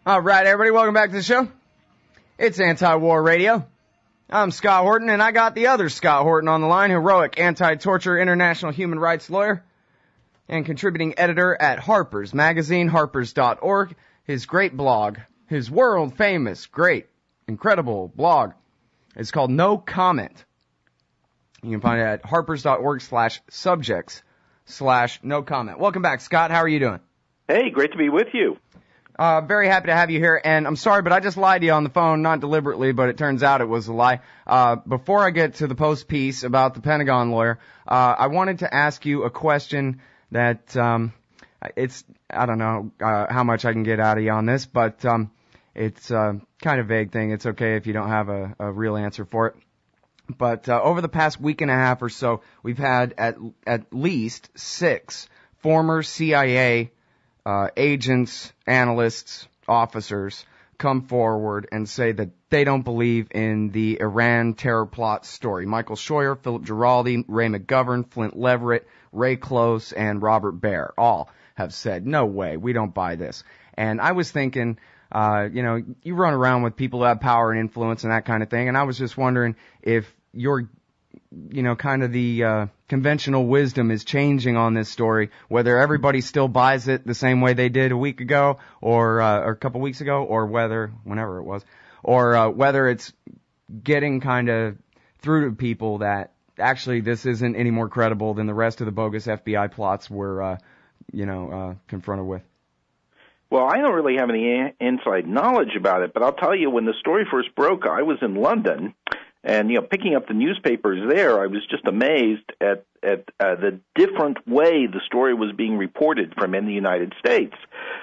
All right, everybody, welcome back to the show. It's Anti-War Radio. I'm Scott Horton, and I got the other Scott Horton on the line, heroic anti-torture international human rights lawyer and contributing editor at Harper's magazine, harpers.org. His great blog, his world-famous, great, incredible blog is called No Comment. You can find it at harpers.org/subjects/no comment. Welcome back, Scott. How are you doing? Hey, great to be with you. Very happy to have you here, and I'm sorry, but I just lied to you on the phone, not deliberately, but it turns out it was a lie. Before I get to the Post piece about the Pentagon lawyer, I wanted to ask you a question that, I don't know how much I can get out of you on this, but it's kind of vague thing. It's okay if you don't have a real answer for it. But over the past week and a half or so, we've had at least 6 former CIA agents, analysts, officers come forward and say that they don't believe in the Iran terror plot story. Michael Scheuer, Philip Giraldi, Ray McGovern, Flint Leverett, Ray Close, and Robert Baer all have said, no way, we don't buy this. And I was thinking, you run around with people who have power and influence and that kind of thing, and I was just wondering if your, kind of the conventional wisdom is changing on this story, whether everybody still buys it the same way they did a week ago or a couple weeks ago, or whenever it was, or whether it's getting kind of through to people that actually this isn't any more credible than the rest of the bogus FBI plots we're, confronted with. Well, I don't really have any inside knowledge about it, but I'll tell you, when the story first broke, I was in London, and, picking up the newspapers there, I was just amazed at the different way the story was being reported from in the United States.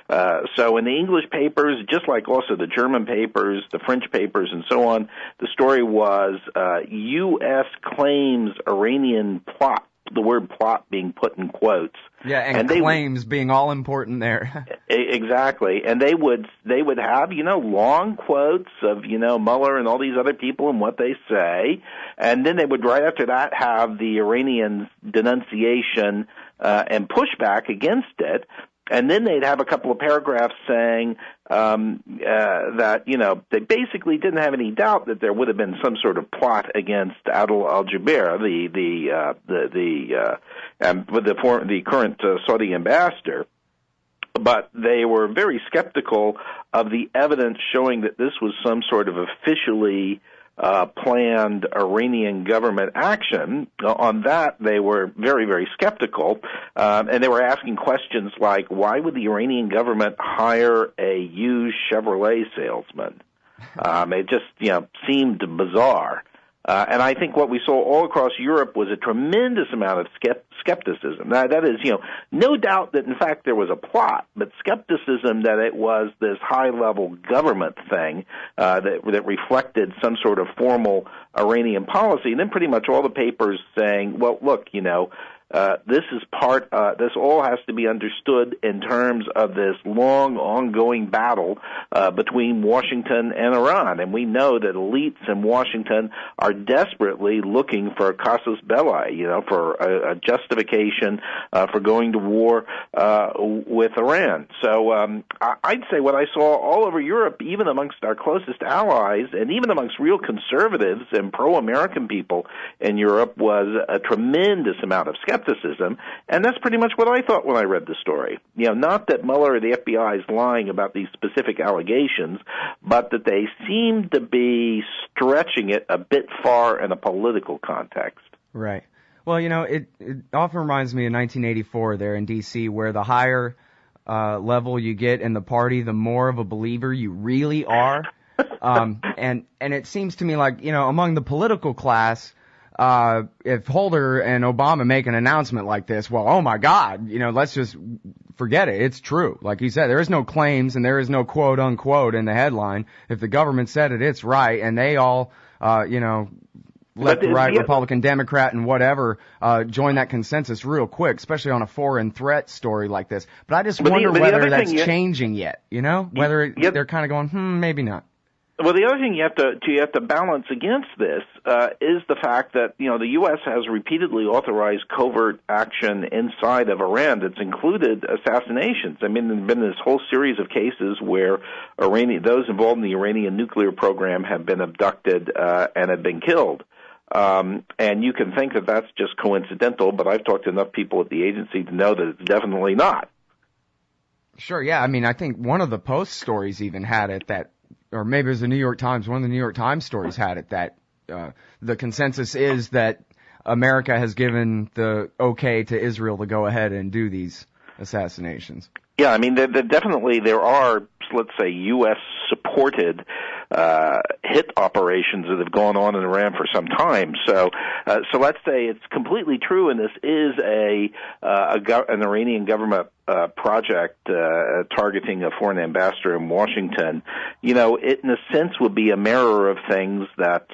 So in the English papers, just like also the German papers, the French papers, and so on, the story was U.S. claims Iranian plot, the word plot being put in quotes. Yeah, and claims being all important there. Exactly. And they would have, long quotes of, Mueller and all these other people and what they say. And then they would, right after that, have the Iranian denunciation and pushback against it. And then they'd have a couple of paragraphs saying that, they basically didn't have any doubt that there would have been some sort of plot against Adel al-Jubeir, the current Saudi ambassador. But they were very skeptical of the evidence showing that this was some sort of officially planned Iranian government action. On that, they were very, very skeptical, and they were asking questions like, why would the Iranian government hire a used Chevrolet salesman? It just, seemed bizarre. And I think what we saw all across Europe was a tremendous amount of skepticism. Now, that is, no doubt that, in fact, there was a plot, but skepticism that it was this high-level government thing that reflected some sort of formal Iranian policy. And then pretty much all the papers saying, well, look, this all has to be understood in terms of this long, ongoing battle between Washington and Iran. And we know that elites in Washington are desperately looking for a casus belli, for a justification for going to war with Iran. So I'd say what I saw all over Europe, even amongst our closest allies, and even amongst real conservatives and pro-American people in Europe, was a tremendous amount of skepticism, and that's pretty much what I thought when I read the story. Not that Mueller or the FBI is lying about these specific allegations, but that they seem to be stretching it a bit far in a political context. Right. Well, it often reminds me of 1984 there in D.C., where the higher level you get in the party, the more of a believer you really are. And it seems to me like, among the political class, if Holder and Obama make an announcement like this, well, oh my God, let's just forget it. It's true. Like you said, there is no claims and there is no quote unquote in the headline. If the government said it, it's right. And they all, left, right, Republican, Democrat, and whatever, join that consensus real quick, especially on a foreign threat story like this. But I just wonder whether that's changing yet, whether they're kind of going, maybe not. Well, the other thing you have to balance against this is the fact that the U.S. has repeatedly authorized covert action inside of Iran that's included assassinations. I mean, there's been this whole series of cases where those involved in the Iranian nuclear program have been abducted and have been killed. And you can think that that's just coincidental, but I've talked to enough people at the agency to know that it's definitely not. Sure, yeah. I mean, I think one of the Post stories even had it that, or maybe it was the New York Times, one of the New York Times stories had it that the consensus is that America has given the okay to Israel to go ahead and do these assassinations. Yeah, I mean, there are, let's say, U.S.-supported hit operations that have gone on in Iran for some time. So let's say it's completely true, and this is an Iranian government project targeting a foreign ambassador in Washington. It in a sense would be a mirror of things that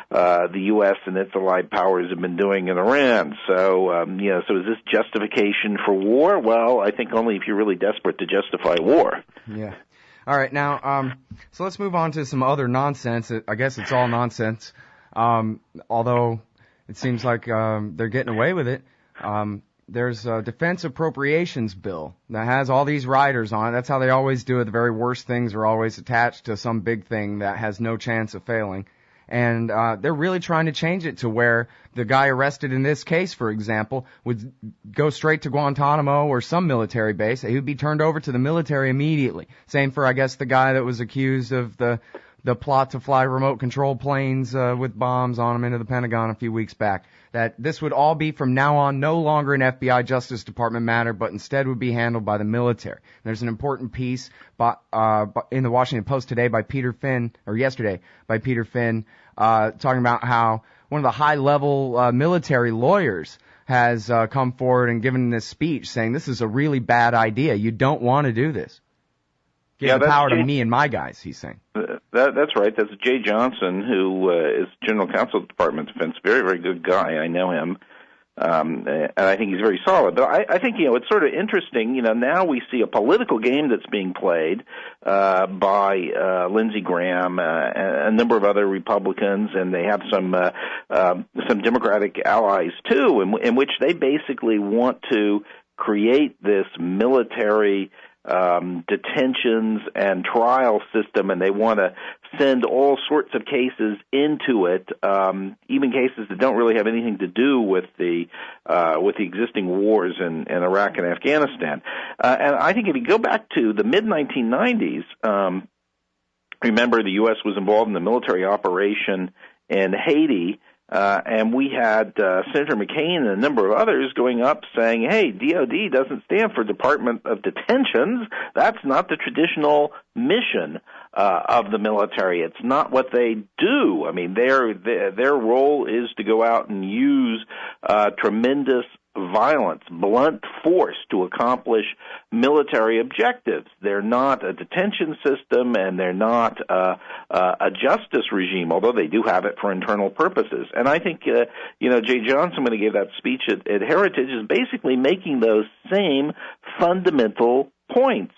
the U.S. and its allied powers have been doing in Iran. So so is this justification for war? Well, I think only if you're really desperate to justify war. Yeah. All right, now, so let's move on to some other nonsense. I guess it's all nonsense, although it seems like they're getting away with it. There's a defense appropriations bill that has all these riders on it. That's how they always do it. The very worst things are always attached to some big thing that has no chance of failing. And they're really trying to change it to where the guy arrested in this case, for example, would go straight to Guantanamo or some military base. He would be turned over to the military immediately. Same for, I guess, the guy that was accused of the plot to fly remote control planes with bombs on them into the Pentagon a few weeks back. That this would all be from now on no longer an FBI Justice Department matter, but instead would be handled by the military. There's an important piece in the Washington Post today by Peter Finn, or yesterday by Peter Finn, talking about how one of the high-level military lawyers has come forward and given this speech saying this is a really bad idea. You don't want to do this. Give the power to me and my guys, he's saying. That's right. That's Jay Johnson, who is General Counsel of the Department of Defense. Very, very good guy. I know him. And I think he's very solid. But I think, it's sort of interesting. Now we see a political game that's being played by Lindsey Graham, and a number of other Republicans, and they have some Democratic allies, too, in which they basically want to create this military detentions and trial system, and they want to send all sorts of cases into it, even cases that don't really have anything to do with the existing wars in Iraq and Afghanistan. And I think if you go back to the mid-1990s, remember the U.S. was involved in the military operation in Haiti. And we had Senator McCain and a number of others going up saying, hey, DOD doesn't stand for Department of Detentions. That's not the traditional mission of the military. It's not what they do. I mean, their role is to go out and use tremendous violence, blunt force to accomplish military objectives. They're not a detention system, and they're not a justice regime, although they do have it for internal purposes. And I think, Jay Johnson, when he gave that speech at Heritage, is basically making those same fundamental points.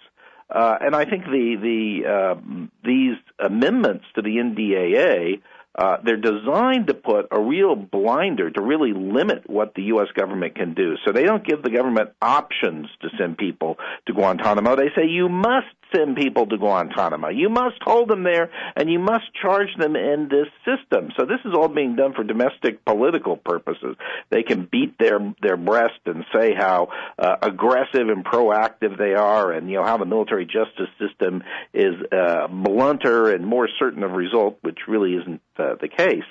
And I think these amendments to the NDAA, they're designed to put a real blinder to really limit what the U.S. government can do. So they don't give the government options to send people to Guantanamo. They say you must send people to Guantanamo. You must hold them there, and you must charge them in this system. So this is all being done for domestic political purposes. They can beat their breast and say how aggressive and proactive they are, and how the military justice system is blunter and more certain of result, which really isn't the case.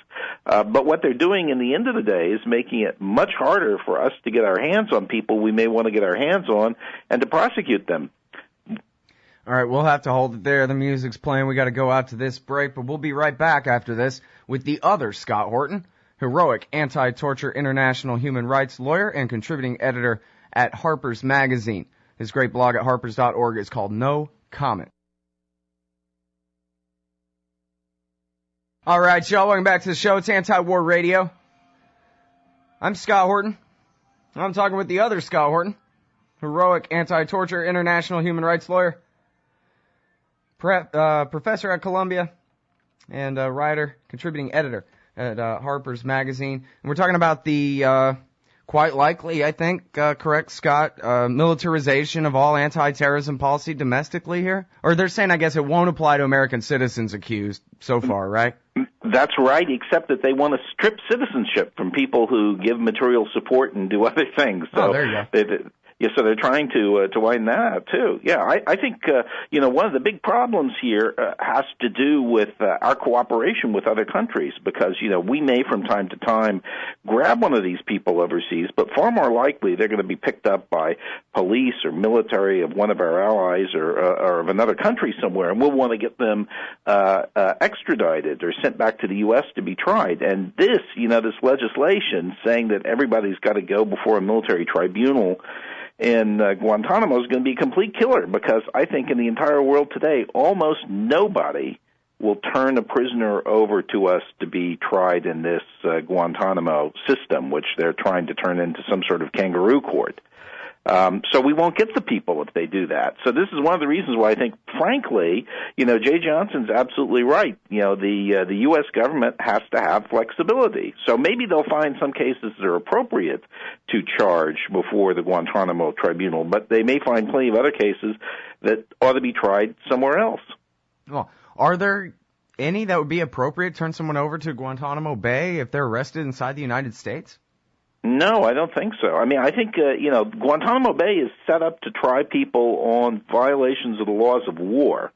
But what they're doing in the end of the day is making it much harder for us to get our hands on people we may want to get our hands on and to prosecute them. All right, we'll have to hold it there. The music's playing. We got to go out to this break, but we'll be right back after this with the other Scott Horton, heroic anti-torture international human rights lawyer and contributing editor at Harper's Magazine. His great blog at harpers.org is called No Comment. All right, y'all, welcome back to the show. It's Anti-War Radio. I'm Scott Horton. I'm talking with the other Scott Horton, heroic anti-torture international human rights lawyer, professor at Columbia, and writer, contributing editor at Harper's Magazine. And we're talking about the quite likely, I think, correct, Scott, militarization of all anti-terrorism policy domestically here? Or they're saying, I guess, it won't apply to American citizens accused so far, right? That's right, except that they want to strip citizenship from people who give material support and do other things. So there you go. So they're trying to widen that out too. Yeah, I think one of the big problems here has to do with our cooperation with other countries, because we may from time to time grab one of these people overseas, but far more likely they're going to be picked up by police or military of one of our allies or of another country somewhere, and we'll want to get them extradited or sent back to the U.S. to be tried. And this legislation saying that everybody's got to go before a military tribunal in Guantanamo is going to be a complete killer, because I think in the entire world today, almost nobody will turn a prisoner over to us to be tried in this Guantanamo system, which they're trying to turn into some sort of kangaroo court. So we won't get the people if they do that. So this is one of the reasons why I think, frankly, Jay Johnson's absolutely right. The U.S. government has to have flexibility. So maybe they'll find some cases that are appropriate to charge before the Guantanamo tribunal, but they may find plenty of other cases that ought to be tried somewhere else. Well, are there any that would be appropriate to turn someone over to Guantanamo Bay if they're arrested inside the United States? No, I don't think so. I mean, I think, Guantanamo Bay is set up to try people on violations of the laws of war.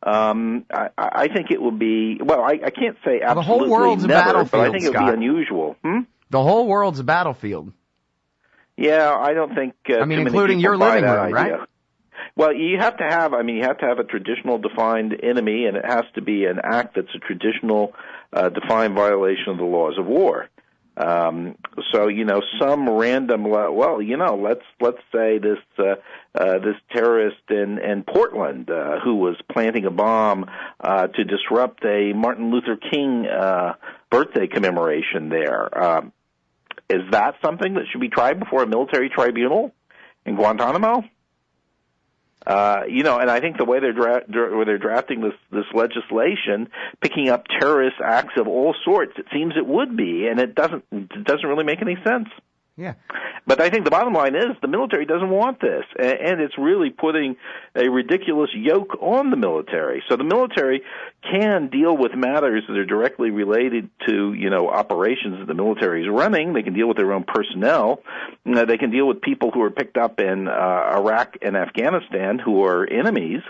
I think it would be, I can't say absolutely the whole world's never, a battlefield, but I think it would Scott. be unusual. The whole world's a battlefield. Yeah, I don't think including your living room, right? Well, you have to have a traditional defined enemy, and it has to be an act that's a traditional defined violation of the laws of war. Some random, let's say this terrorist in Portland, who was planting a bomb, to disrupt a Martin Luther King, birthday commemoration there. Is that something that should be tried before a military tribunal in Guantanamo? And I think the way they're drafting this legislation, picking up terrorist acts of all sorts, it seems it would be, and it doesn't really make any sense. Yeah. But I think the bottom line is the military doesn't want this, and it's really putting a ridiculous yoke on the military. So the military can deal with matters that are directly related to, operations that the military is running. They can deal with their own personnel. They can deal with people who are picked up in Iraq and Afghanistan who are enemies.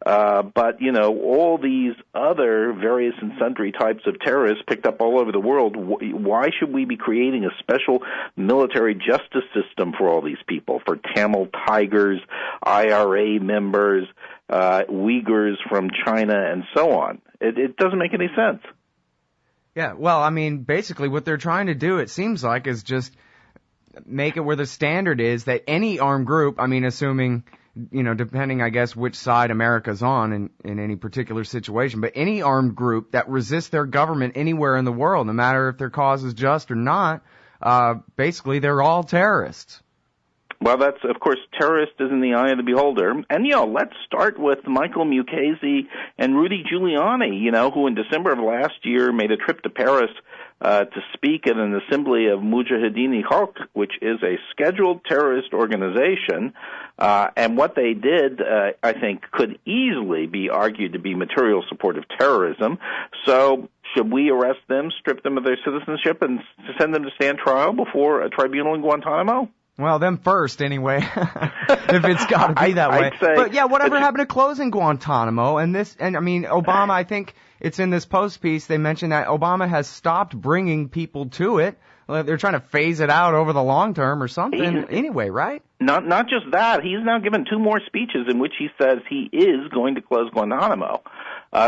But all these other various and sundry types of terrorists picked up all over the world, why should we be creating a special military justice system for all these people, for Tamil Tigers, IRA members, Uyghurs from China, and so on? It doesn't make any sense. Yeah, well, I mean, basically what they're trying to do, it seems like, is just make it where the standard is that any armed group, I mean, assuming, depending, I guess, which side America's on in any particular situation, but any armed group that resists their government anywhere in the world, no matter if their cause is just or not, basically they're all terrorists. Well, that's, of course, terrorist is in the eye of the beholder. And, let's start with Michael Mukasey and Rudy Giuliani, who in December of last year made a trip to Paris to speak at an assembly of Mujahideen Khalq, which is a scheduled terrorist organization. And what they did, I think, could easily be argued to be material support of terrorism. So should we arrest them, strip them of their citizenship, and send them to stand trial before a tribunal in Guantanamo? Well, them first, anyway, if it's got to be that way. But, yeah, whatever happened to closing Guantanamo? And Obama, I think it's in this Post piece, they mentioned that Obama has stopped bringing people to it. They're trying to phase it out over the long term or something anyway, right? Not just that. He's now given 2 more speeches in which he says he is going to close Guantanamo.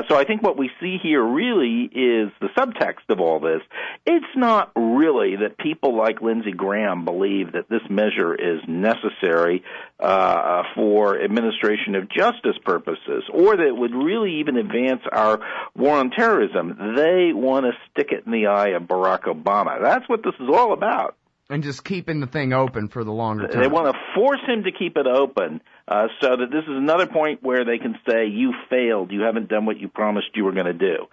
So I think what we see here really is the subtext of all this. It's not really that people like Lindsey Graham believe that this measure is necessary for administration of justice purposes, or that it would really even advance our war on terrorism. They want to stick it in the eye of Barack Obama. That's what this is all about. And just keeping the thing open for the longer term. They want to force him to keep it open So that this is another point where they can say, you failed, you haven't done what you promised you were going to do.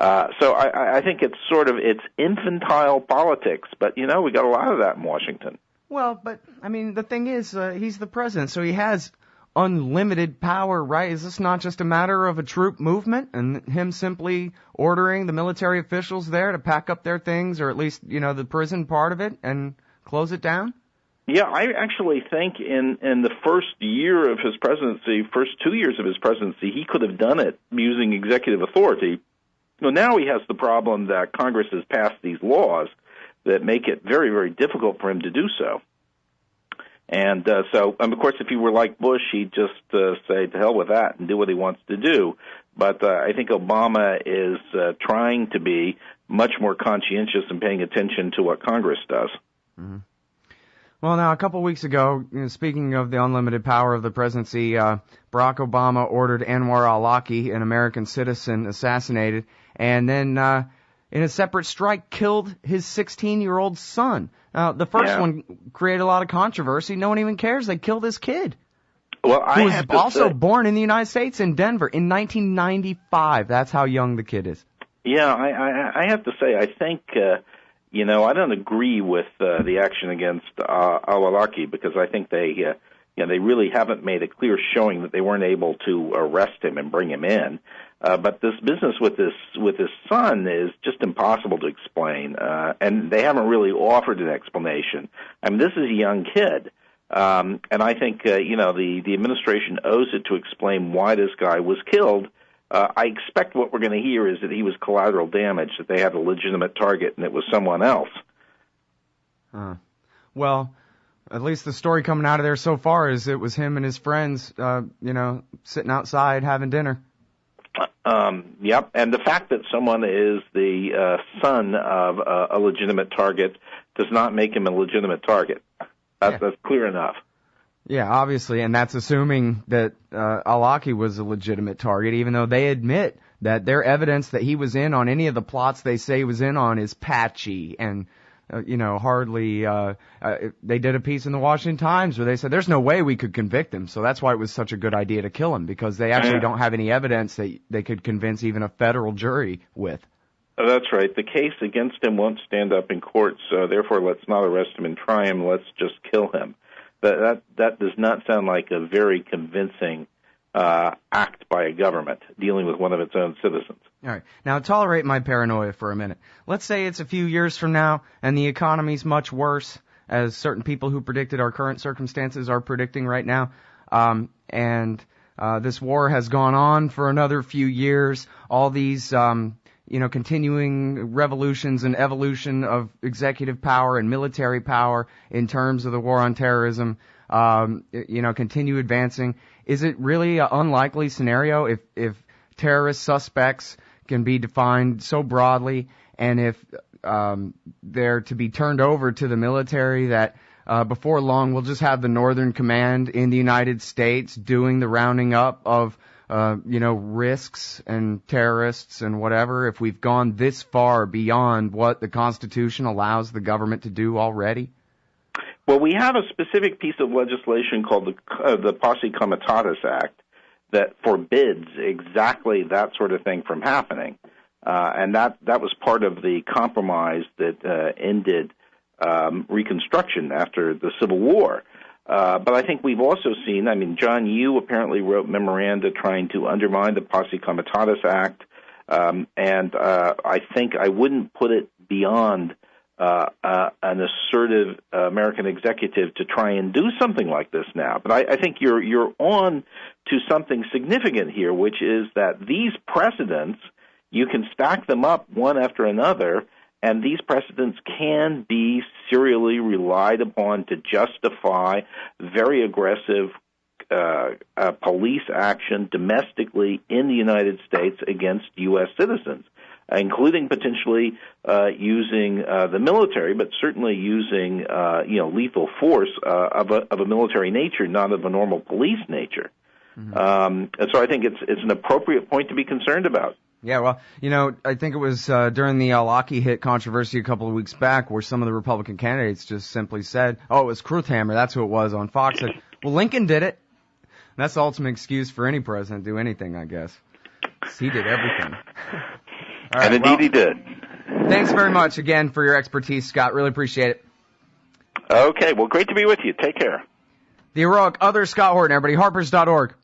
So I think it's infantile politics, but, we got a lot of that in Washington. Well, but, the thing is, he's the president, so he has unlimited power, right? Is this not just a matter of a troop movement and him simply ordering the military officials there to pack up their things, or at least, the prison part of it, and close it down? Yeah, I actually think in the first year of his presidency, first 2 years of his presidency, he could have done it using executive authority. Well, now he has the problem that Congress has passed these laws that make it very, very difficult for him to do so. And of course, if he were like Bush, he'd just say to hell with that and do what he wants to do. But I think Obama is trying to be much more conscientious and paying attention to what Congress does. Mm-hmm. Well, now, a couple of weeks ago, speaking of the unlimited power of the presidency, Barack Obama ordered Anwar al-Awlaki, an American citizen, assassinated, and then in a separate strike killed his 16-year-old son. Now, the first one created a lot of controversy. No one even cares. They killed his kid. Well, who was also born in the United States in Denver in 1995. That's how young the kid is. Yeah, I have to say, I think... I don't agree with the action against al-Awlaki because I think they really haven't made a clear showing that they weren't able to arrest him and bring him in. But this business with his son is just impossible to explain, and they haven't really offered an explanation. This is a young kid, and I think the administration owes it to explain why this guy was killed. I expect what we're going to hear is that he was collateral damage, that they had a legitimate target and it was someone else. Well, at least the story coming out of there so far is it was him and his friends, sitting outside having dinner. Yep, and the fact that someone is the son of a legitimate target does not make him a legitimate target. That's clear enough. Yeah, obviously, and that's assuming that al-Awlaki was a legitimate target, even though they admit that their evidence that he was in on any of the plots they say he was in on is patchy and, hardly... they did a piece in the Washington Times where they said there's no way we could convict him, so that's why it was such a good idea to kill him, because they actually don't have any evidence that they could convince even a federal jury with. That's right. The case against him won't stand up in court, so therefore let's not arrest him and try him, let's just kill him. That does not sound like a very convincing act by a government dealing with one of its own citizens. All right. Now, tolerate my paranoia for a minute. Let's say it's a few years from now and the economy's much worse, as certain people who predicted our current circumstances are predicting right now, and this war has gone on for another few years. All these... continuing revolutions and evolution of executive power and military power in terms of the war on terrorism, continue advancing. Is it really an unlikely scenario if terrorist suspects can be defined so broadly, and if they're to be turned over to the military, that before long we'll just have the Northern Command in the United States doing the rounding up of risks and terrorists and whatever, if we've gone this far beyond what the Constitution allows the government to do already? Well, we have a specific piece of legislation called the Posse Comitatus Act that forbids exactly that sort of thing from happening. And that was part of the compromise that ended Reconstruction after the Civil War. But I think we've also seen, John Yoo apparently wrote memoranda trying to undermine the Posse Comitatus Act, and I think I wouldn't put it beyond an assertive American executive to try and do something like this now. But I think you're on to something significant here, which is that these precedents, you can stack them up one after another, and these precedents can be serially relied upon to justify very aggressive police action domestically in the United States against U.S. citizens, including potentially using the military, but certainly using lethal force of a military nature, not of a normal police nature. Mm-hmm. And so I think it's an appropriate point to be concerned about. Yeah, well, I think it was during the al-Awlaki hit controversy a couple of weeks back where some of the Republican candidates just simply said, it was Kruthammer, that's who it was on Fox, said, well, Lincoln did it. That's the ultimate excuse for any president to do anything, I guess. He did everything. All right, and indeed he did. Thanks very much again for your expertise, Scott. Really appreciate it. Okay, well, great to be with you. Take care. The heroic Other Scott Horton, everybody. Harpers.org.